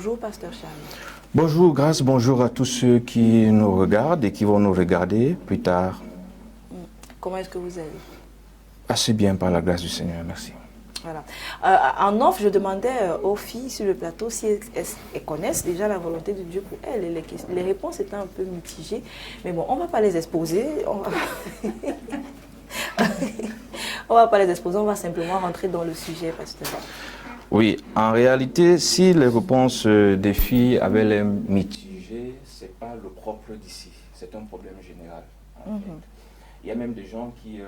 Bonjour, Pasteur Charles. Bonjour, grâce, bonjour à tous ceux qui nous regardent et qui vont nous regarder plus tard. Comment est-ce que vous allez? Assez bien par la grâce du Seigneur, merci. Voilà. En off, je demandais aux filles sur le plateau si elles connaissent déjà la volonté de Dieu pour elles. Et les réponses étaient un peu mitigées. Mais bon, on ne va pas les exposer. On va pas les exposer, on va simplement rentrer dans le sujet, pasteur. Oui, en réalité, si les réponses des filles avaient l'air mitigées, ce n'est pas le propre d'ici. C'est un problème général. En fait. Il y a même des gens qui,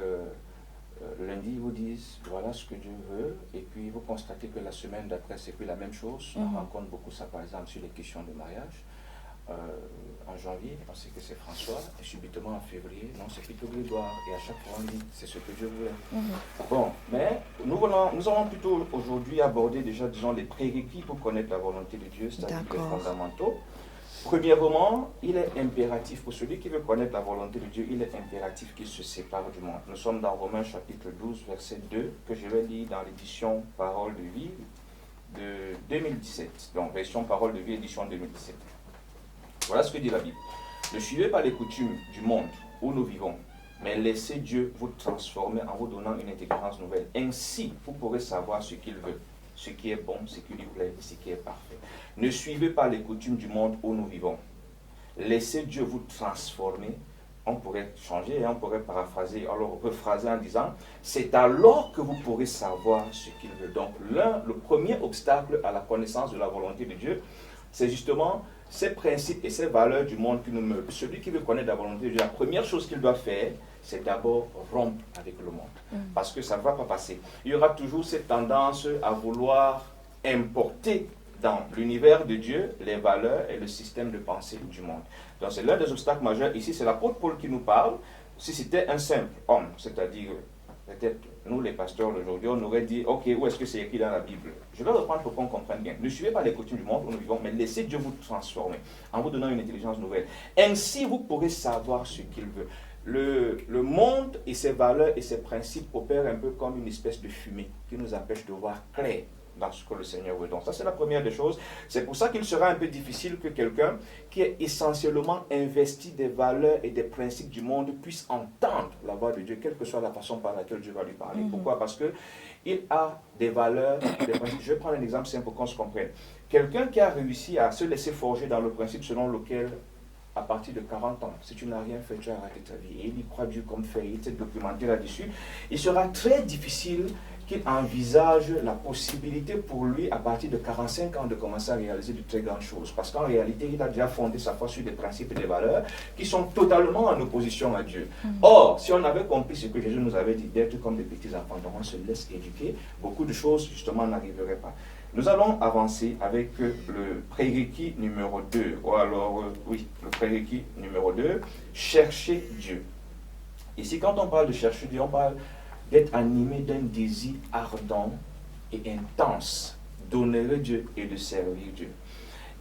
lundi, vous disent, voilà ce que Dieu veut, et puis vous constatez que la semaine d'après, c'est plus la même chose. On rencontre beaucoup ça, par exemple, sur les questions de mariage. En janvier, on sait que c'est François, et subitement en février, non, c'est plutôt Grégoire, et à chaque fois on dit, c'est ce que Dieu voulait. Bon, mais nous allons plutôt aujourd'hui aborder déjà, disons, les prérequis pour connaître la volonté de Dieu, c'est-à-dire les fondamentaux. Premièrement, il est impératif, pour celui qui veut connaître la volonté de Dieu, il est impératif qu'il se sépare du monde. Nous sommes dans Romains chapitre 12, verset 2, que je vais lire dans l'édition Parole de vie de 2017, donc version Parole de vie, édition 2017. Voilà ce que dit la Bible. Ne suivez pas les coutumes du monde où nous vivons, mais laissez Dieu vous transformer en vous donnant une intelligence nouvelle. Ainsi, vous pourrez savoir ce qu'il veut, ce qui est bon, ce qui lui plaît, ce qui est parfait. Ne suivez pas les coutumes du monde où nous vivons. Laissez Dieu vous transformer. On pourrait changer et on pourrait paraphraser. Alors on peut phraser en disant, c'est alors que vous pourrez savoir ce qu'il veut. Donc le premier obstacle à la connaissance de la volonté de Dieu, c'est justement ces principes et ces valeurs du monde qui nous meuvent. Celui qui veut connaître la volonté de Dieu, la première chose qu'il doit faire, c'est d'abord rompre avec le monde. Parce que ça ne va pas passer. Il y aura toujours cette tendance à vouloir importer dans l'univers de Dieu les valeurs et le système de pensée du monde. Donc c'est l'un des obstacles majeurs. Ici, c'est l'apôtre Paul qui nous parle. Si c'était un simple homme, c'est-à-dire peut-être nous les pasteurs d'aujourd'hui, on aurait dit, ok, où est-ce que c'est écrit dans la Bible? Je vais reprendre pour qu'on comprenne bien. Ne suivez pas les coutumes du monde où nous vivons, mais laissez Dieu vous transformer en vous donnant une intelligence nouvelle. Ainsi, vous pourrez savoir ce qu'il veut. Le monde et ses valeurs et ses principes opèrent un peu comme une espèce de fumée qui nous empêche de voir clair dans ce que le Seigneur veut. Donc ça, c'est la première des choses. C'est pour ça qu'il sera un peu difficile que quelqu'un qui est essentiellement investi des valeurs et des principes du monde puisse entendre la voix de Dieu, quelle que soit la façon par laquelle Dieu va lui parler. Pourquoi? Parce qu'il a des valeurs, des principes. Je vais prendre un exemple simple pour qu'on se comprenne. Quelqu'un qui a réussi à se laisser forger dans le principe selon lequel, à partir de 40 ans, si tu n'as rien fait, tu as raté ta vie. Et il y croit Dieu comme fait, il s'est documenté là-dessus. Il sera très difficile qu'il envisage la possibilité pour lui, à partir de 45 ans, de commencer à réaliser de très grandes choses. Parce qu'en réalité, il a déjà fondé sa foi sur des principes et des valeurs qui sont totalement en opposition à Dieu. Or, si on avait compris ce que Jésus nous avait dit, d'être comme des petits enfants, dont on se laisse éduquer, beaucoup de choses, justement, n'arriveraient pas. Nous allons avancer avec le prérequis numéro 2. Ou alors, oui, le prérequis numéro 2, chercher Dieu. Ici, quand on parle de chercher Dieu, on parle d'être animé d'un désir ardent et intense d'honorer Dieu et de servir Dieu.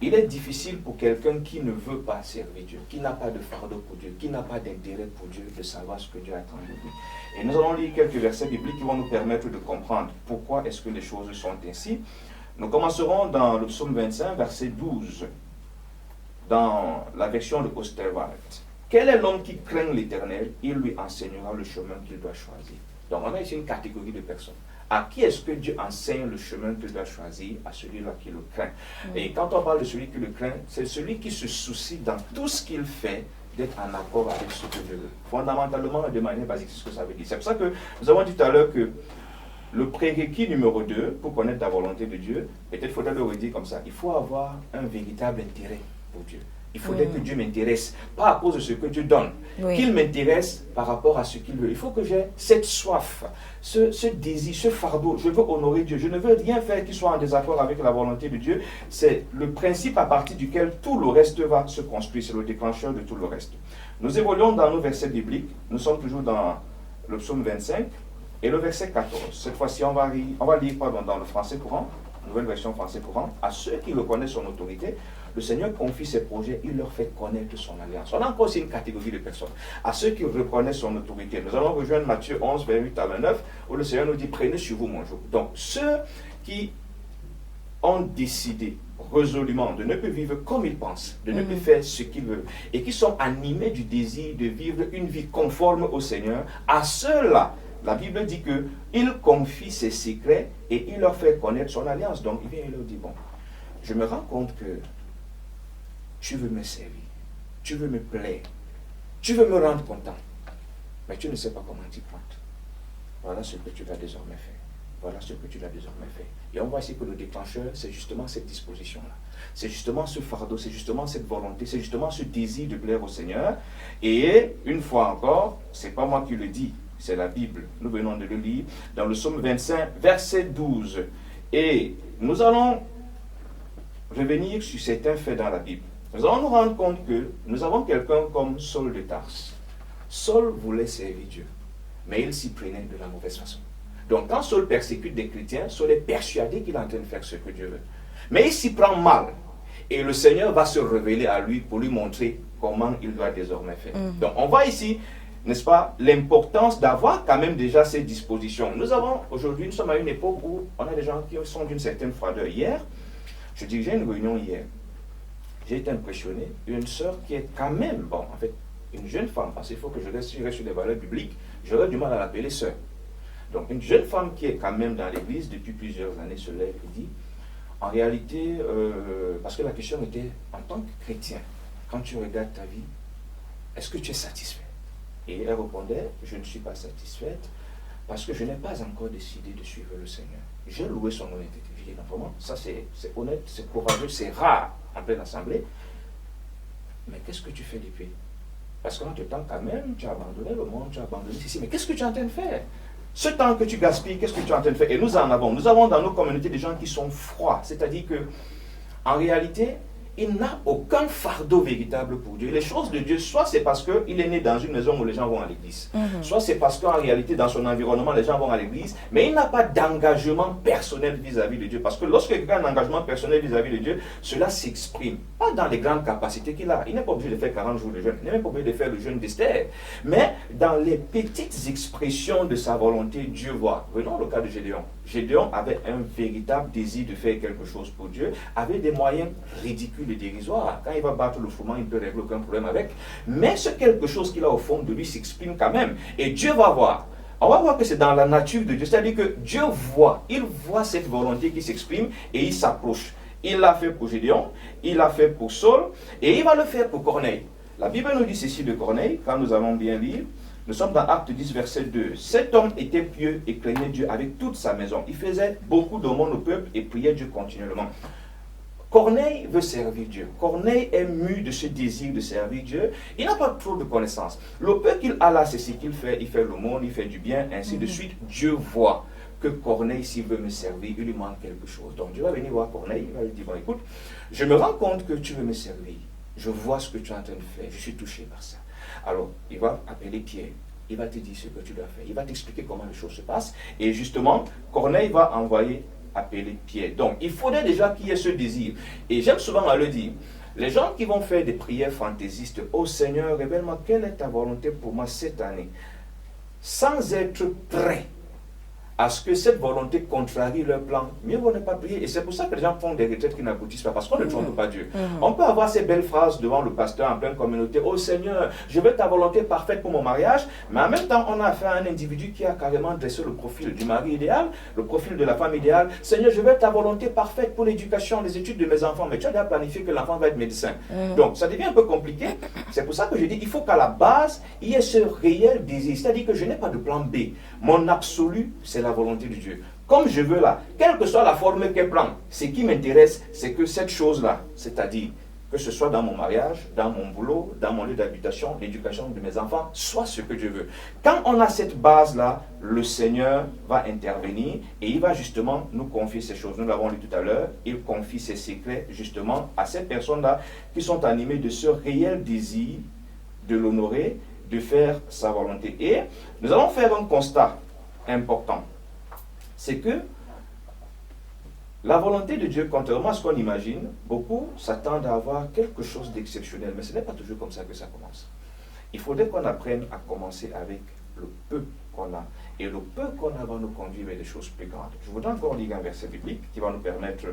Il est difficile pour quelqu'un qui ne veut pas servir Dieu, qui n'a pas de fardeau pour Dieu, qui n'a pas d'intérêt pour Dieu, de savoir ce que Dieu attend de lui. Et nous allons lire quelques versets bibliques qui vont nous permettre de comprendre pourquoi est-ce que les choses sont ainsi. Nous commencerons dans le psaume 25, verset 12, dans la version de Osterwald. Quel est l'homme qui craint l'Éternel? Il lui enseignera le chemin qu'il doit choisir. Donc on a ici une catégorie de personnes. À qui est-ce que Dieu enseigne le chemin qu'il doit choisir? À celui-là qui le craint. Et quand on parle de celui qui le craint, c'est celui qui se soucie dans tout ce qu'il fait d'être en accord avec ce que Dieu veut. Fondamentalement, de manière basique, c'est ce que ça veut dire. C'est pour ça que nous avons dit tout à l'heure que le prérequis numéro 2, pour connaître la volonté de Dieu, peut-être faudrait le redire comme ça, il faut avoir un véritable intérêt pour Dieu. Il faudrait que Dieu m'intéresse, pas à cause de ce que Dieu donne, qu'il m'intéresse par rapport à ce qu'il veut. Il faut que j'ai cette soif, ce désir, ce fardeau. Je veux honorer Dieu. Je ne veux rien faire qui soit en désaccord avec la volonté de Dieu. C'est le principe à partir duquel tout le reste va se construire. C'est le déclencheur de tout le reste. Nous évoluons dans nos versets bibliques. Nous sommes toujours dans le psaume 25 et le verset 14. Cette fois-ci, on va lire dans le français courant, nouvelle version français courant. À ceux qui reconnaissent son autorité, le Seigneur confie ses projets, il leur fait connaître son alliance. On a encore aussi une catégorie de personnes. À ceux qui reconnaissent son autorité. Nous allons rejoindre Matthieu 11, 28 à 29, où le Seigneur nous dit, prenez sur vous mon joug. Donc, ceux qui ont décidé, résolument, de ne plus vivre comme ils pensent, de ne plus faire ce qu'ils veulent, et qui sont animés du désir de vivre une vie conforme au Seigneur, à ceux-là, la Bible dit qu'il confie ses secrets et il leur fait connaître son alliance. Donc il vient et leur dit, bon, je me rends compte que tu veux me servir, tu veux me plaire, tu veux me rendre content, mais tu ne sais pas comment t'y prendre. Voilà ce que tu vas désormais faire. Voilà ce que tu as désormais fait. Et on voit ici que le déclencheur, c'est justement cette disposition-là. C'est justement ce fardeau, c'est justement cette volonté, c'est justement ce désir de plaire au Seigneur. Et une fois encore, c'est pas moi qui le dis, c'est la Bible. Nous venons de le lire dans le psaume 25, verset 12. Et nous allons revenir sur certains faits dans la Bible. Nous allons nous rendre compte que nous avons quelqu'un comme Saul de Tarse. Saul voulait servir Dieu, mais il s'y prenait de la mauvaise façon. Donc quand Saul persécute des chrétiens, Saul est persuadé qu'il est en train de faire ce que Dieu veut. Mais il s'y prend mal. Et le Seigneur va se révéler à lui pour lui montrer comment il doit désormais faire. Donc on voit ici, n'est-ce pas, l'importance d'avoir quand même déjà ces dispositions. Aujourd'hui, nous sommes à une époque où on a des gens qui sont d'une certaine froideur. Hier, je dirigeais une réunion hier. J'ai été impressionné. Une sœur qui est quand même, bon, en fait, une jeune femme, parce qu'il faut que je reste sur des valeurs bibliques, j'aurais du mal à l'appeler sœur. Donc une jeune femme qui est quand même dans l'église depuis plusieurs années se lève et dit, en réalité, parce que la question était, en tant que chrétien, quand tu regardes ta vie, est-ce que tu es satisfait? Et elle répondait, je ne suis pas satisfaite parce que je n'ai pas encore décidé de suivre le Seigneur. J'ai loué son honnêteté. Je dis, non, vraiment, ça c'est honnête, c'est courageux, c'est rare en pleine assemblée. Mais qu'est-ce que tu fais depuis? Parce qu'en temps quand même, tu as abandonné le monde, tu as abandonné ceci. Mais qu'est-ce que tu es en train de faire? Ce temps que tu gaspilles, qu'est-ce que tu es en train de faire? Et nous en avons. Nous avons dans nos communautés des gens qui sont froids. C'est-à-dire que, en réalité, il n'a aucun fardeau véritable pour Dieu. Les choses de Dieu, soit c'est parce qu'il est né dans une maison où les gens vont à l'église, soit c'est parce qu'en réalité, dans son environnement, les gens vont à l'église, mais il n'a pas d'engagement personnel vis-à-vis de Dieu. Parce que lorsque quelqu'un a un engagement personnel vis-à-vis de Dieu, cela s'exprime. Pas dans les grandes capacités qu'il a. Il n'est pas obligé de faire 40 jours de jeûne. Il n'est même pas obligé de faire le jeûne d'Esther. Mais dans les petites expressions de sa volonté, Dieu voit. Venons au cas de Gédéon. Gédéon avait un véritable désir de faire quelque chose pour Dieu, avait des moyens ridicules et dérisoires. Quand il va battre le froment, il ne peut régler aucun problème avec. Mais ce quelque chose qu'il a au fond de lui s'exprime quand même. Et Dieu va voir. On va voir que c'est dans la nature de Dieu. C'est-à-dire que Dieu voit. Il voit cette volonté qui s'exprime et il s'approche. Il l'a fait pour Gédéon, il l'a fait pour Saul et il va le faire pour Corneille. La Bible nous dit ceci de Corneille, quand nous allons bien lire. Nous sommes dans Acte 10, verset 2. Cet homme était pieux et craignait Dieu avec toute sa maison. Il faisait beaucoup d'aumônes au peuple et priait Dieu continuellement. Corneille veut servir Dieu. Corneille est mu de ce désir de servir Dieu. Il n'a pas trop de connaissances. Le peu qu'il a là, c'est ce qu'il fait. Il fait l'aumône, il fait du bien, ainsi de suite. Dieu voit que Corneille, s'il veut me servir, il lui manque quelque chose. Donc Dieu va venir voir Corneille. Il va lui dire, bon, écoute, je me rends compte que tu veux me servir. Je vois ce que tu es en train de faire. Je suis touché par ça. Alors, il va appeler Pierre, il va te dire ce que tu dois faire, il va t'expliquer comment les choses se passent, et justement, Corneille va envoyer appeler Pierre. Donc, il faudrait déjà qu'il y ait ce désir. Et j'aime souvent à le dire, les gens qui vont faire des prières fantaisistes, « Oh Seigneur, révèle-moi quelle est ta volonté pour moi cette année », sans être prêt à ce que cette volonté contrarie leur plan, mieux vaut ne pas prier. Et c'est pour ça que les gens font des retraites qui n'aboutissent pas, parce qu'on ne trompe pas Dieu. On peut avoir ces belles phrases devant le pasteur en pleine communauté, « Oh Seigneur, je veux ta volonté parfaite pour mon mariage », mais en même temps, on a affaire à un individu qui a carrément dressé le profil du mari idéal, le profil de la femme idéale. « Seigneur, je veux ta volonté parfaite pour l'éducation, les études de mes enfants », mais tu as déjà planifié que l'enfant va être médecin. Donc, ça devient un peu compliqué. C'est pour ça que je dis, il faut qu'à la base, il y ait ce réel désir. C'est-à-dire que je n'ai pas de plan B. Mon absolu, c'est la volonté de Dieu. Comme je veux là, quelle que soit la forme qu'elle prend, ce qui m'intéresse, c'est que cette chose-là, c'est-à-dire que ce soit dans mon mariage, dans mon boulot, dans mon lieu d'habitation, l'éducation de mes enfants, soit ce que je veux. Quand on a cette base-là, le Seigneur va intervenir et il va justement nous confier ces choses. Nous l'avons lu tout à l'heure, il confie ses secrets justement à ces personnes-là qui sont animées de ce réel désir de l'honorer, de faire sa volonté. Et nous allons faire un constat important. C'est que la volonté de Dieu, contrairement à ce qu'on imagine, beaucoup s'attendent à avoir quelque chose d'exceptionnel, mais ce n'est pas toujours comme ça que ça commence. Il faudrait qu'on apprenne à commencer avec le peu qu'on a Et le peu qu'on a va nous conduire vers des choses plus grandes. Je voudrais encore lire un verset biblique qui va nous permettre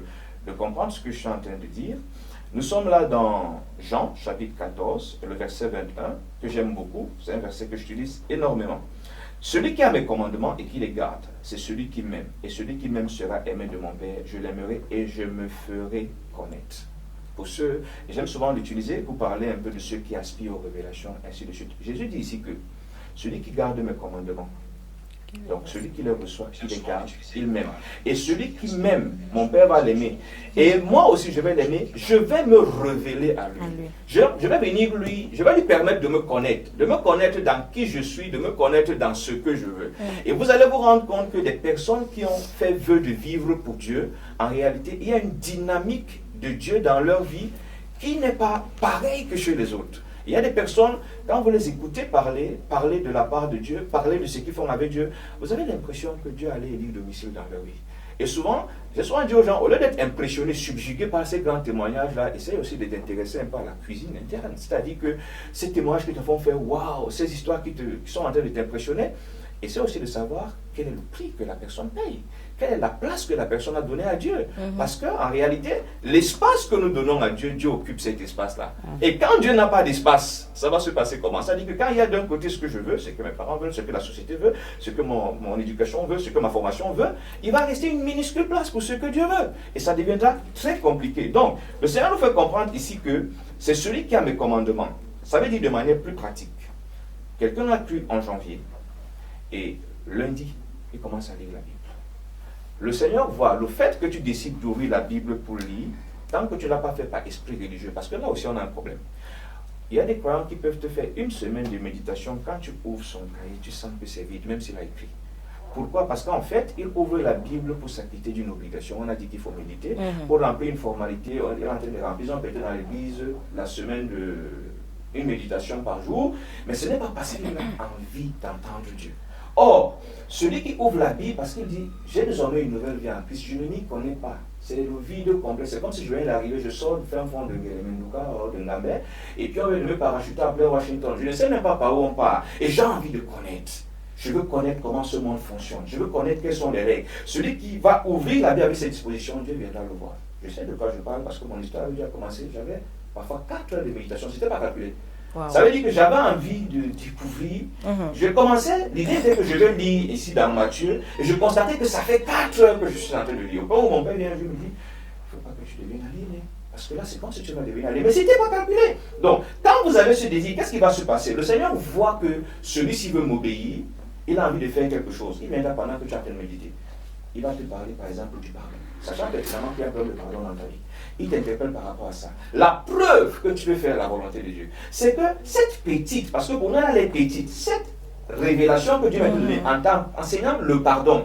de comprendre ce que je suis en train de dire. Nous sommes là dans Jean, chapitre 14, le verset 21, que j'aime beaucoup. C'est un verset que j'utilise énormément. Celui qui a mes commandements et qui les garde, c'est celui qui m'aime. Et celui qui m'aime sera aimé de mon Père. Je l'aimerai et je me ferai connaître. Pour ceux, et j'aime souvent l'utiliser pour parler un peu de ceux qui aspirent aux révélations, ainsi de suite. Jésus dit ici que celui qui garde mes commandements, donc celui qui les reçoit, qui les garde, il m'aime. Et celui qui m'aime, mon Père va l'aimer. Et moi aussi je vais l'aimer, je vais me révéler à lui. Je vais venir lui, je vais lui permettre de me connaître dans qui je suis, de me connaître dans ce que je veux. Et vous allez vous rendre compte que des personnes qui ont fait vœu de vivre pour Dieu, en réalité, il y a une dynamique de Dieu dans leur vie qui n'est pas pareille que chez les autres. Il y a des personnes, quand vous les écoutez parler de la part de Dieu, parler de ce qu'ils font avec Dieu, vous avez l'impression que Dieu allait élire domicile dans leur vie. Et souvent, j'ai souvent dit aux gens, au lieu d'être impressionnés, subjugués par ces grands témoignages-là, essaye aussi de t'intéresser un peu à la cuisine interne. C'est-à-dire que ces témoignages qui te font faire waouh, ces histoires qui sont en train de t'impressionner, essaie aussi de savoir quel est le prix que la personne paye. Quelle est la place que la personne a donnée à Dieu. Parce qu'en réalité, l'espace que nous donnons à Dieu, Dieu occupe cet espace-là. Et quand Dieu n'a pas d'espace, ça va se passer comment? Ça dit que quand il y a d'un côté ce que je veux, ce que mes parents veulent, ce que la société veut, ce que mon éducation veut, ce que ma formation veut, il va rester une minuscule place pour ce que Dieu veut. Et ça deviendra très compliqué. Donc, le Seigneur nous fait comprendre ici que c'est celui qui a mes commandements. Ça veut dire de manière plus pratique. Quelqu'un a cru en janvier. Et lundi, il commence à lire la Bible. Le Seigneur voit le fait que tu décides d'ouvrir la Bible pour lire, tant que tu ne l'as pas fait par esprit religieux, parce que là aussi on a un problème. Il y a des croyants qui peuvent te faire une semaine de méditation, quand tu ouvres son cahier, tu sens que c'est vide, même s'il a écrit. Pourquoi? Parce qu'en fait, il ouvre la Bible pour s'acquitter d'une obligation. On a dit qu'il faut méditer, pour remplir une formalité, on est en train de remplir, on peut être dans l'église la semaine une méditation par jour, mais ce n'est pas parce qu'il a envie d'entendre Dieu. Or, celui qui ouvre la Bible parce qu'il dit, j'ai désormais une nouvelle vie en Christ, je ne m'y connais pas. C'est le vide complet. C'est comme si je venais d'arriver, je sors du fin fond de Guéremenduka, de Ngambé, et puis on vient de me parachuter à Blair Washington. Je ne sais même pas par où on part. Et j'ai envie de connaître. Je veux connaître comment ce monde fonctionne. Je veux connaître quelles sont les règles. Celui qui va ouvrir la Bible avec ses dispositions, Dieu viendra le voir. Je sais de quoi je parle parce que mon histoire a déjà commencé. J'avais parfois 4 heures de méditation. Ce n'était pas calculé. Wow. Ça veut dire que j'avais envie de découvrir. Je commençais, l'idée était que je vais lire ici dans Matthieu, et je constatais que ça fait 4 heures que je suis en train de lire. Au point où mon père vient, je me dis, il ne faut pas que tu deviennes aliéné. Parce que là, c'est comme si tu vas devenir aliéné. Mais ce n'était pas calculé. Donc, quand vous avez ce désir, qu'est-ce qui va se passer? Le Seigneur voit que celui-ci veut m'obéir, il a envie de faire quelque chose. Il viendra pendant que tu es en train de méditer. Il va te parler, par exemple, du pardon. Sachant que finalement, qu'il y a un problème de pardon dans ta vie. Il t'interpelle par rapport à ça. La preuve que tu veux faire la volonté de Dieu, c'est que cette petite, parce que pour nous, elle est petite, cette révélation que Dieu m'a donnée en enseignant le pardon,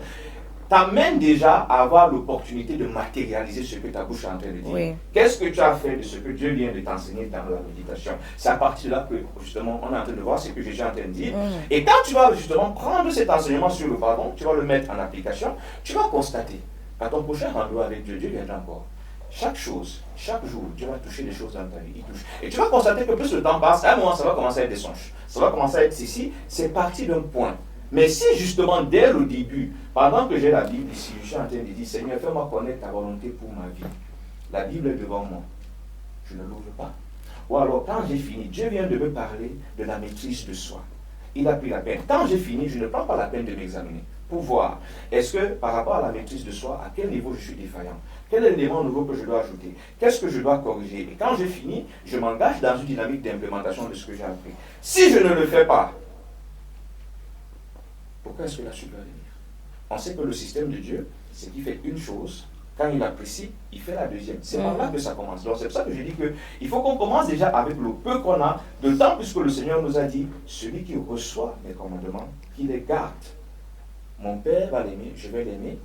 t'amène déjà à avoir l'opportunité de matérialiser ce que ta bouche est en train de dire. Oui. Qu'est-ce que tu as fait de ce que Dieu vient de t'enseigner dans la méditation? C'est à partir de là que, justement, on est en train de voir ce que Jésus est en train de dire. Et quand tu vas, justement, prendre cet enseignement sur le pardon, tu vas le mettre en application, tu vas constater, à ton prochain rendez-vous avec Dieu, Dieu viendra encore. Chaque chose, chaque jour, Dieu va toucher des choses dans ta vie. Et tu vas constater que plus le temps passe, à un moment, ça va commencer à être des songes. Ça va commencer à être ici, c'est parti d'un point. Mais si justement, dès le début, pendant que j'ai la Bible ici, je suis en train de dire, Seigneur, fais-moi connaître ta volonté pour ma vie. La Bible est devant moi. Je ne l'ouvre pas. Ou alors, quand j'ai fini, Dieu vient de me parler de la maîtrise de soi. Il a pris la peine. Quand j'ai fini, je ne prends pas la peine de m'examiner. Pour voir, est-ce que par rapport à la maîtrise de soi, à quel niveau je suis défaillant? Quel est l'élément nouveau que je dois ajouter? Qu'est-ce que je dois corriger? Et quand j'ai fini, je m'engage dans une dynamique d'implémentation de ce que j'ai appris. Si je ne le fais pas, pourquoi est-ce que la suite va venir? On sait que le système de Dieu, c'est qu'il fait une chose, quand il apprécie, il fait la deuxième. C'est par là que ça commence. Donc c'est pour ça que je dis qu'il faut qu'on commence déjà avec le peu qu'on a, d'autant plus que le Seigneur nous a dit, celui qui reçoit mes commandements, qui les garde. Mon Père va l'aimer, je vais l'aimer.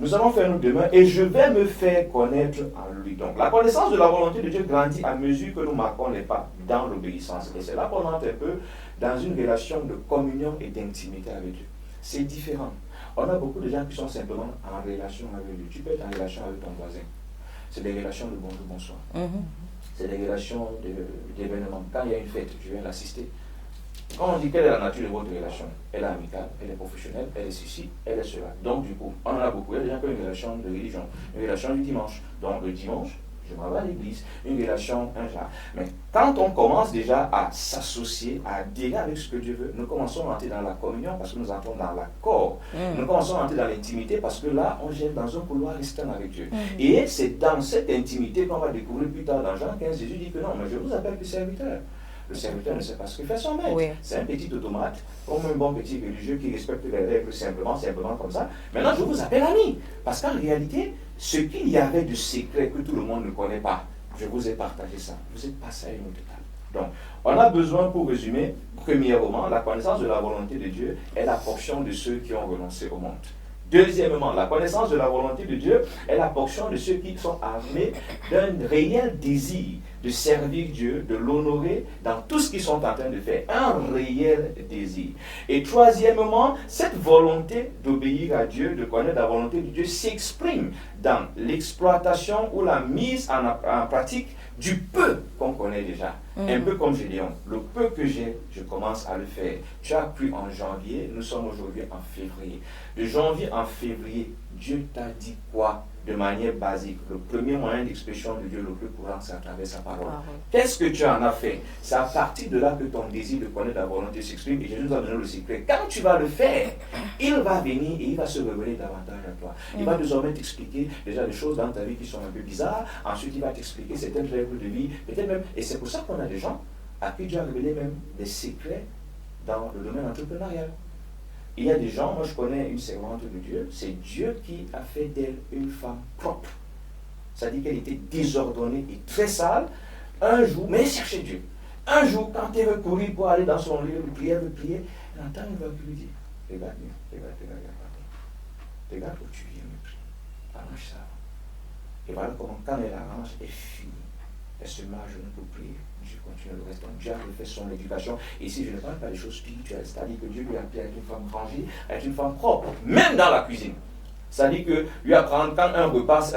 Nous allons faire nous demain et je vais me faire connaître en lui. Donc la connaissance de la volonté de Dieu grandit à mesure que nous marquons les pas dans l'obéissance. Et c'est là qu'on entre un peu dans une relation de communion et d'intimité avec Dieu. C'est différent. On a beaucoup de gens qui sont simplement en relation avec Dieu. Tu peux être en relation avec ton voisin. C'est des relations de bonjour, bonsoir. C'est des relations d'événements. Quand il y a une fête, je viens l'assister. Quand on dit quelle est la nature de votre relation, elle est amicale, elle est professionnelle, elle est ceci, elle est cela. Donc du coup, on en a beaucoup. Il y a des gens qui ont une relation de religion, une relation du dimanche. Donc le dimanche, je m'en vais à l'église, une relation, un genre. Mais quand on commence déjà à s'associer, à adhérer avec ce que Dieu veut, nous commençons à entrer dans la communion parce que nous entrons dans l'accord. Nous commençons à entrer dans l'intimité parce que là, on gère dans un couloir externe avec Dieu. Et c'est dans cette intimité qu'on va découvrir plus tard dans Jean 15, Jésus dit que non, mais je vous appelle plus serviteur. Le serviteur ne sait pas ce que fait son maître. Oui. C'est un petit automate, comme un bon petit religieux qui respecte les règles simplement comme ça. Maintenant, je vous appelle ami. Parce qu'en réalité, ce qu'il y avait de secret que tout le monde ne connaît pas, je vous ai partagé ça. Vous êtes passé à une autre table. Donc, on a besoin, pour résumer, premièrement, la connaissance de la volonté de Dieu est la portion de ceux qui ont renoncé au monde. Deuxièmement, la connaissance de la volonté de Dieu est la portion de ceux qui sont armés d'un réel désir de servir Dieu, de l'honorer dans tout ce qu'ils sont en train de faire. Un réel désir. Et troisièmement, cette volonté d'obéir à Dieu, de connaître la volonté de Dieu, s'exprime dans l'exploitation ou la mise en pratique du peu qu'on connaît déjà. Un peu comme Gédéon. Le peu que j'ai, je commence à le faire. Tu as cru en janvier, nous sommes aujourd'hui en février. De janvier en février, Dieu t'a dit quoi? De manière basique. Le premier moyen d'expression de Dieu le plus courant, c'est à travers sa parole. Qu'est-ce que tu en as fait? C'est à partir de là que ton désir de connaître la volonté s'exprime et Jésus nous a donné le secret. Quand tu vas le faire, il va venir et il va se révéler davantage à toi. Il va désormais t'expliquer déjà des choses dans ta vie qui sont un peu bizarres. Ensuite, il va t'expliquer certaines règles de vie. Peut-être même, et c'est pour ça qu'on a des gens à qui Dieu a révélé même des secrets dans le domaine entrepreneurial. Il y a des gens, moi je connais une servante de Dieu, c'est Dieu qui a fait d'elle une femme propre. Ça dit qu'elle était désordonnée et très sale. Un jour, mais elle cherchait Dieu. Un jour, quand elle veut courir pour aller dans son lieu de prière, elle entend une voix qui lui dit, regarde mieux, regarde où tu viens me prier. Arrange ça. Et voilà comment, quand elle arrange, elle finit. Elle se met à genoux pour prier. Dieu continue le reste. Donc Dieu a fait son éducation. Et ici, je ne parle pas des choses spirituelles. C'est-à-dire que Dieu lui a appris à être une femme rangée, à être une femme propre, même dans la cuisine. C'est-à-dire que lui apprendre quand un repas,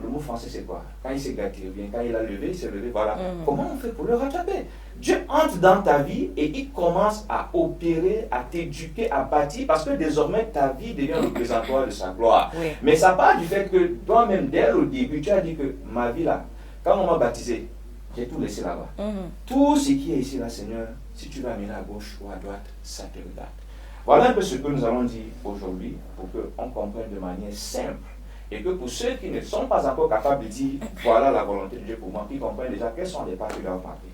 le mot français c'est quoi? Quand il s'est gâté, ou bien quand il a levé, il s'est levé, voilà. Comment on fait pour le rattraper? Dieu entre dans ta vie et il commence à opérer, à t'éduquer, à bâtir, parce que désormais ta vie devient le présentoir de sa gloire. Oui. Mais ça part du fait que toi-même, dès le début, tu as dit que ma vie là, quand on m'a baptisé, j'ai tout laissé là-bas. Tout ce qui est ici là, Seigneur, si tu vas amener à gauche ou à droite, ça te regarde. Voilà un peu ce que nous allons dire aujourd'hui pour qu'on comprenne de manière simple et que pour ceux qui ne sont pas encore capables de dire voilà la volonté de Dieu pour moi, qu'ils comprennent déjà quels sont les pas qui doivent marquer.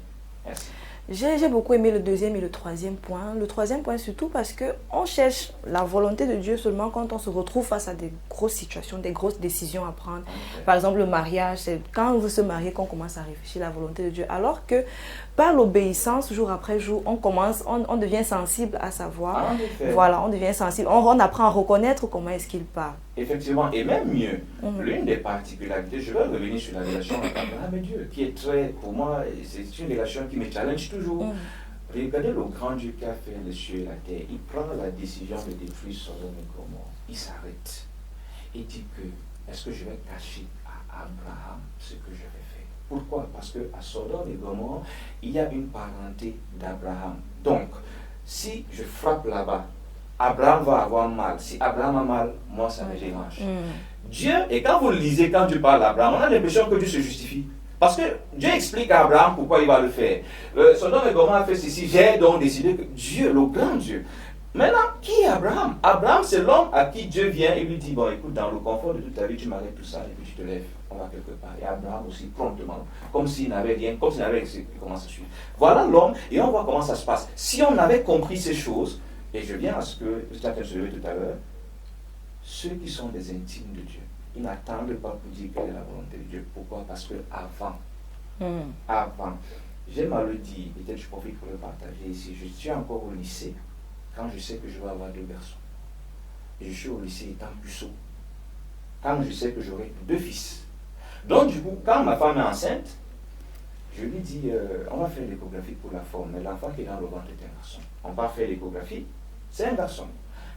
Merci. J'ai beaucoup aimé le deuxième et le troisième point. Le troisième point surtout parce qu'on cherche la volonté de Dieu seulement quand on se retrouve face à des grosses situations, des grosses décisions à prendre. Par exemple, le mariage, c'est quand vous se mariez qu'on commence à réfléchir à la volonté de Dieu. Alors que par l'obéissance, jour après jour, on devient sensible à sa voix. Voilà, on devient sensible. On apprend à reconnaître comment est-ce qu'il parle. Effectivement, et même mieux, l'une des particularités, je vais revenir sur la relation entre Abraham et Dieu, qui est très, pour moi, c'est une relation qui me challenge toujours. Regardez le grand Dieu qui a fait les cieux et la terre. Il prend la décision de détruire Sodome et Gomorrhe. Il s'arrête et dit que, est-ce que je vais cacher à Abraham ce que je vais faire? Pourquoi? Parce qu'à Sodome et Gomorrhe, il y a une parenté d'Abraham. Donc, si je frappe là-bas, Abraham va avoir mal. Si Abraham a mal, moi ça me dérange. Dieu, et quand vous le lisez, quand Dieu parle à Abraham, on a l'impression que Dieu se justifie. Parce que Dieu explique à Abraham pourquoi il va le faire. Sodome et Gomorrhe a fait ceci, j'ai donc décidé que Dieu, le grand Dieu. Maintenant, qui est Abraham? Abraham, c'est l'homme à qui Dieu vient et lui dit, bon écoute, dans le confort de toute ta vie, tu m'arrêtes tout ça et puis tu te lèves, on va quelque part. Et Abraham aussi, promptement, comme s'il n'avait rien, comme s'il n'avait rien, il commence à suivre. Voilà l'homme, et on voit comment ça se passe. Si on avait compris ces choses, et je viens à ce que je t'ai soulevé tout à l'heure, ceux qui sont des intimes de Dieu, ils n'attendent pas pour dire quelle est la volonté de Dieu. Pourquoi? Parce que avant, j'aime à le dire, peut-être je profite pour le partager ici, je suis encore au lycée, quand je sais que je vais avoir 2 garçons. Et je suis au lycée étant puceau. Quand je sais que j'aurai 2 fils. Donc du coup, quand ma femme est enceinte, je lui dis, on va faire l'échographie pour la forme, mais l'enfant qui est dans le ventre est un garçon. On va faire l'échographie, c'est un garçon.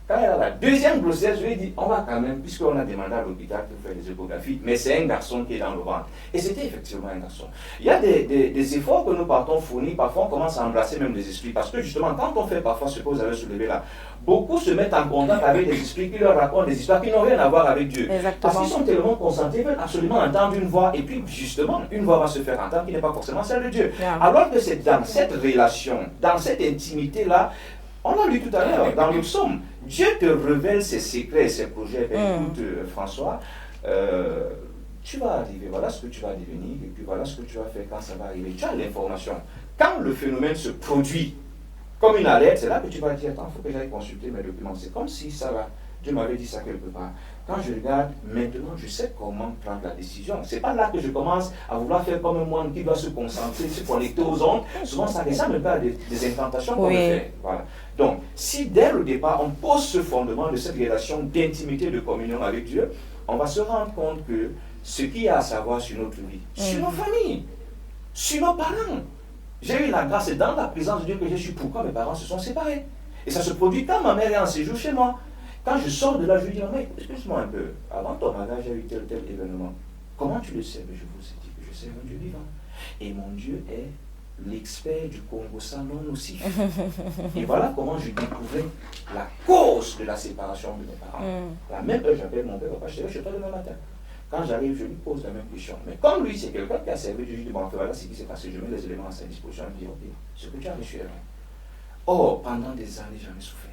Quand elle a la deuxième grossesse, je lui ai dit, on va quand même, puisqu'on a demandé à l'hôpital pour faire des échographies, mais c'est un garçon qui est dans le ventre. Et c'était effectivement un garçon. Il y a des efforts que nous partons fournir, parfois on commence à embrasser même des esprits, parce que justement, quand on fait parfois ce que vous avez soulevé là, beaucoup se mettent en contact avec des esprits qui leur racontent des histoires qui n'ont rien à voir avec Dieu. Exactement. Parce qu'ils sont tellement concentrés, ils veulent absolument entendre une voix, et puis justement, une voix va se faire entendre qui n'est pas forcément celle de Dieu. Yeah. Alors que c'est dans cette relation, dans cette intimité-là, on l'a lu tout à l'heure dans le psaume, Dieu te révèle ses secrets, ses projets. Écoute, François, tu vas arriver, voilà ce que tu vas devenir, et puis voilà ce que tu vas faire quand ça va arriver. Tu as l'information. Quand le phénomène se produit comme une alerte, c'est là que tu vas dire, attends, il faut que j'aille consulter mes documents. C'est comme si ça va, Dieu m'avait dit ça quelque part. Quand je regarde, maintenant, je sais comment prendre la décision. Ce n'est pas là que je commence à vouloir faire comme un moine qui doit se concentrer, se connecter aux ondes. Souvent, ça ressemble un peu à des incantations qu'on fait. Voilà. Donc, si dès le départ, on pose ce fondement de cette relation d'intimité, de communion avec Dieu, on va se rendre compte que ce qu'il y a à savoir sur notre vie, sur nos familles, sur nos parents. J'ai eu la grâce et dans la présence de Dieu que j'ai su pourquoi mes parents se sont séparés. Et ça se produit quand ma mère est en séjour chez moi. Quand je sors de là, je lui dis, maman, excuse-moi un peu, avant ton mariage, j'ai eu tel événement. Comment tu le sais? Mais je vous ai dit que je sais un Dieu vivant. Et mon Dieu est l'expert du Congo sans non nocif. Et voilà comment je découvrais la cause de la séparation de mes parents. La même heure, j'appelle mon père, papa, je serai chez toi demain matin. Quand j'arrive, je lui pose la même question. Mais comme lui, c'est quelqu'un qui a servi, je lui dis, bon, voilà ce qui s'est passé, je mets les éléments à sa disposition, je lui dis, ok, ce que tu as reçu est vrai. Or, pendant des années, j'en ai souffert.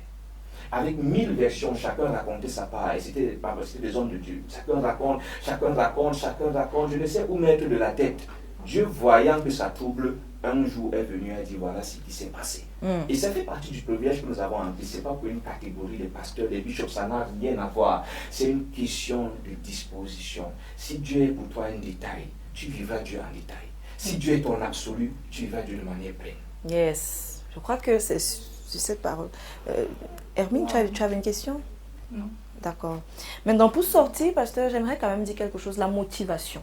Avec 1000 versions, chacun racontait sa part, et c'était des hommes de Dieu. Chacun raconte, je ne sais où mettre de la tête. Dieu, voyant que ça trouble, un jour est venu et a dit, voilà ce qui s'est passé. Et ça fait partie du privilège que nous avons en Christ. Ce n'est pas pour une catégorie, les pasteurs, les bishops, ça n'a rien à voir. C'est une question de disposition. Si Dieu est pour toi un détail, tu vivras Dieu en détail. Si Dieu est ton absolu, tu vivras d'une manière pleine. Yes, je crois que c'est cette parole. Hermine, tu avais une question? Non. D'accord. Maintenant, pour sortir, pasteur, j'aimerais quand même dire quelque chose, la motivation.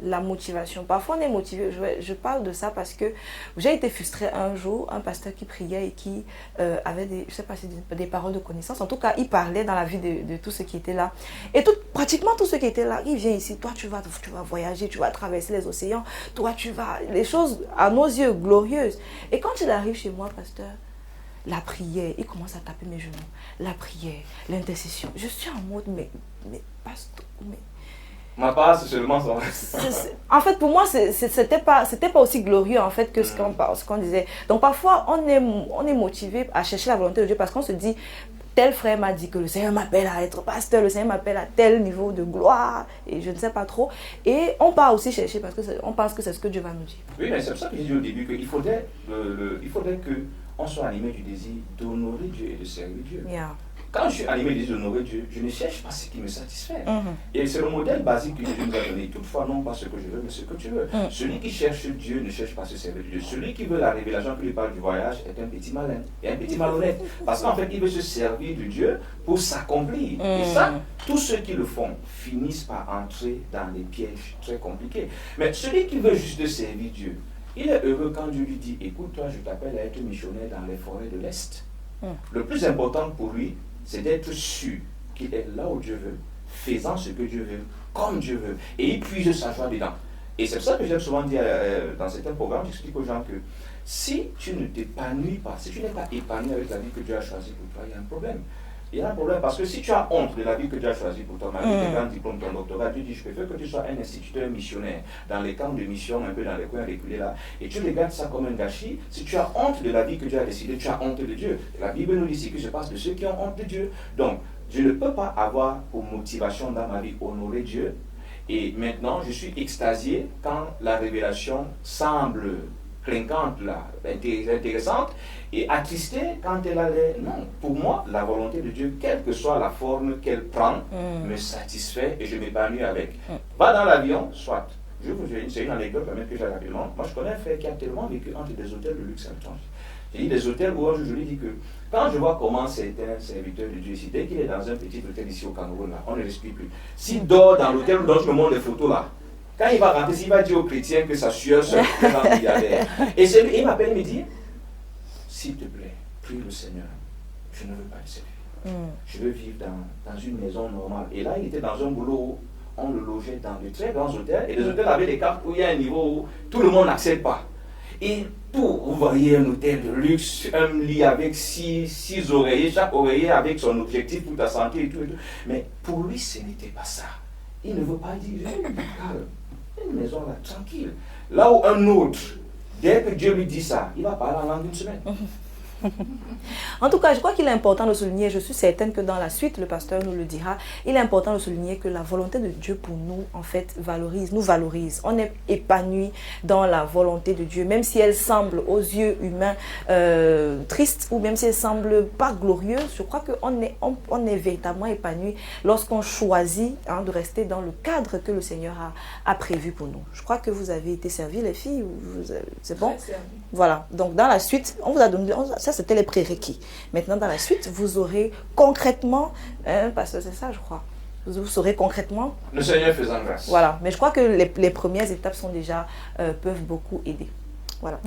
La motivation. Parfois, on est motivé. Je parle de ça parce que j'ai été frustrée un jour, un pasteur qui priait et qui avait je sais pas si des paroles de connaissance. En tout cas, il parlait dans la vie de tous ceux qui étaient là. Et pratiquement tous ceux qui étaient là, il vient ici. Toi, tu vas voyager, tu vas traverser les océans. Toi, les choses à nos yeux glorieuses. Et quand il arrive chez moi, pasteur, la prière, il commence à taper mes genoux. La prière, l'intercession. Je suis en mode, mais pasteur, mais... Ma part, c'est seulement ça. En fait, pour moi, c'était pas aussi glorieux en fait que ce qu'on disait. Donc parfois, on est motivé à chercher la volonté de Dieu parce qu'on se dit, tel frère m'a dit que le Seigneur m'appelle à être pasteur, le Seigneur m'appelle à tel niveau de gloire, et je ne sais pas trop. Et on part aussi chercher parce qu'on pense que c'est ce que Dieu va nous dire. Oui, mais c'est pour ça que j'ai dit au début qu'il faudrait qu'on soit animé du désir d'honorer Dieu et de servir Dieu. Yeah. Quand je suis animé du désir d'honorer Dieu, je ne cherche pas ce qui me satisfait. Et c'est le modèle basique que Dieu nous a donné. Toutefois, non pas ce que je veux, mais ce que tu veux. Celui qui cherche Dieu ne cherche pas à se servir de Dieu. Celui qui veut la révélation qui lui parle du voyage est un petit malin et un petit malhonnête. Parce qu'en fait, il veut se servir de Dieu pour s'accomplir. Et ça, tous ceux qui le font finissent par entrer dans des pièges très compliqués. Mais celui qui veut juste servir Dieu, il est heureux quand Dieu lui dit, écoute, toi, je t'appelle à être missionnaire dans les forêts de l'Est. Le plus important pour lui, c'est d'être sûr qu'il est là où Dieu veut, faisant ce que Dieu veut, comme Dieu veut, et il puise sa joie dedans. Et c'est pour ça que j'aime souvent dire dans certains programmes, j'explique aux gens que si tu ne t'épanouis pas, si tu n'es pas épanoui avec la vie que Dieu a choisie pour toi, il y a un problème. Il y a un problème parce que si tu as honte de la vie que Dieu a choisie pour toi, malgré tes grands diplômes, ton doctorat, tu dis, je préfère que tu sois un instituteur missionnaire dans les camps de mission, un peu dans les coins reculés là, et tu regardes ça comme un gâchis. Si tu as honte de la vie que Dieu a décidé, tu as honte de Dieu. La Bible nous dit ce qui se passe de ceux qui ont honte de Dieu. Donc, je ne peux pas avoir pour motivation dans ma vie honorer Dieu. Et maintenant, je suis extasié quand la révélation semble clinquante, là, intéressante, et attristé quand elle allait. Non, pour moi, la volonté de Dieu, quelle que soit la forme qu'elle prend, me satisfait et je m'épanouis avec. Va dans l'avion, soit. C'est une anecdote que j'ai rapidement. Moi, je connais un frère qui a tellement vécu entre des hôtels de luxe. J'ai dit des hôtels où je lui dis que quand je vois comment certains serviteurs de Dieu ici, dès qu'il est dans un petit hôtel ici au Cameroun, là, on ne respire plus. S'il dort dans l'hôtel dont je me montre les photos là, quand il va rentrer, s'il va dire aux chrétiens que sa sueur se fait dans le milliardaire. Et il m'appelle et me dit, s'il te plaît, prie le Seigneur, je ne veux pas le servir. Je veux vivre dans une maison normale. Et là, il était dans un boulot où on le logeait dans de très grands hôtels. Et les hôtels avaient des cartes où il y a un niveau où tout le monde n'accède pas. Et vous voyez un hôtel de luxe, un lit avec six oreillers, chaque oreiller avec son objectif pour ta santé et tout. Mais pour lui, ce n'était pas ça. Il ne veut pas dire, une maison là, tranquille. Là où un autre, dès que Dieu lui dit ça, il va parler en langue d'une semaine. En tout cas, je crois qu'il est important de souligner, je suis certaine que dans la suite, le pasteur nous le dira, il est important de souligner que la volonté de Dieu pour nous, en fait, nous valorise. On est épanoui dans la volonté de Dieu, même si elle semble aux yeux humains triste, ou même si elle semble pas glorieuse. Je crois qu'on est véritablement épanoui lorsqu'on choisit de rester dans le cadre que le Seigneur a prévu pour nous. Je crois que vous avez été servis, les filles. C'est bon? Voilà. Donc, dans la suite, on vous a donné... Ça, c'était les prérequis. Maintenant, dans la suite, vous aurez concrètement, parce que c'est ça, je crois, vous saurez concrètement. Le Seigneur faisant grâce. Voilà. Mais je crois que les premières étapes sont déjà, peuvent beaucoup aider. Voilà.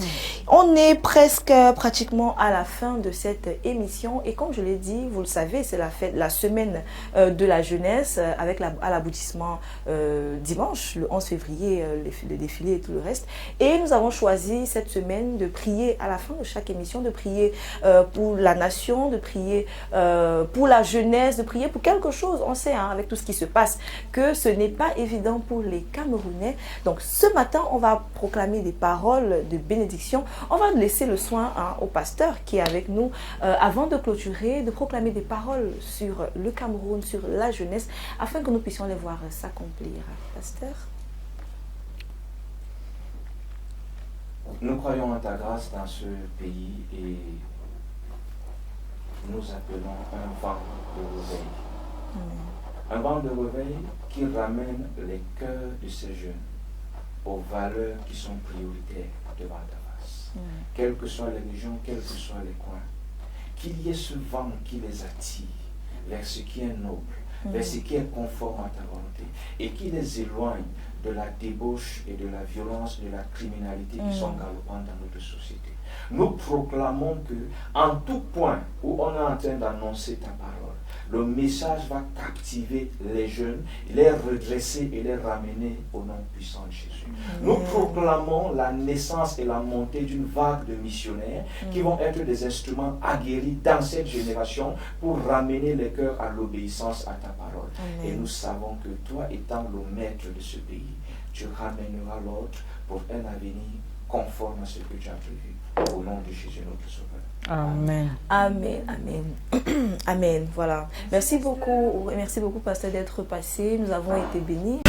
On est presque pratiquement à la fin de cette émission et comme je l'ai dit, vous le savez, c'est la semaine de la jeunesse avec à l'aboutissement dimanche, le 11 février, le défilé et tout le reste. Et nous avons choisi cette semaine de prier à la fin de chaque émission, de prier pour la nation, de prier pour la jeunesse, de prier pour quelque chose. On sait, avec tout ce qui se passe, que ce n'est pas évident pour les Camerounais. Donc ce matin, on va proclamer des paroles de bénédiction. On va laisser le soin au pasteur qui est avec nous avant de clôturer, de proclamer des paroles sur le Cameroun, sur la jeunesse, afin que nous puissions les voir s'accomplir. Pasteur? Nous croyons en ta grâce dans ce pays et nous appelons un vent de réveil. Un vent de réveil qui ramène les cœurs de ces jeunes aux valeurs qui sont prioritaires devant ta face. Quelles que soient les régions, quels que soient les coins, qu'il y ait ce vent qui les attire vers ce qui est noble, vers ce qui est conforme à ta volonté, et qui les éloigne de la débauche et de la violence, de la criminalité qui sont galopantes dans notre société. Nous proclamons que, en tout point où on est en train d'annoncer ta parole, le message va captiver les jeunes, les redresser et les ramener au nom puissant de Jésus. Nous proclamons la naissance et la montée d'une vague de missionnaires qui vont être des instruments aguerris dans cette génération pour ramener les cœurs à l'obéissance à ta parole. Et nous savons que toi, étant le maître de ce pays, tu ramèneras l'autre pour un avenir conforme à ce que tu as prévu. Au nom de Jésus, notre Sauveur. Amen. Amen, amen. Amen, voilà. Merci beaucoup, pasteur, d'être passé. Nous avons été bénis.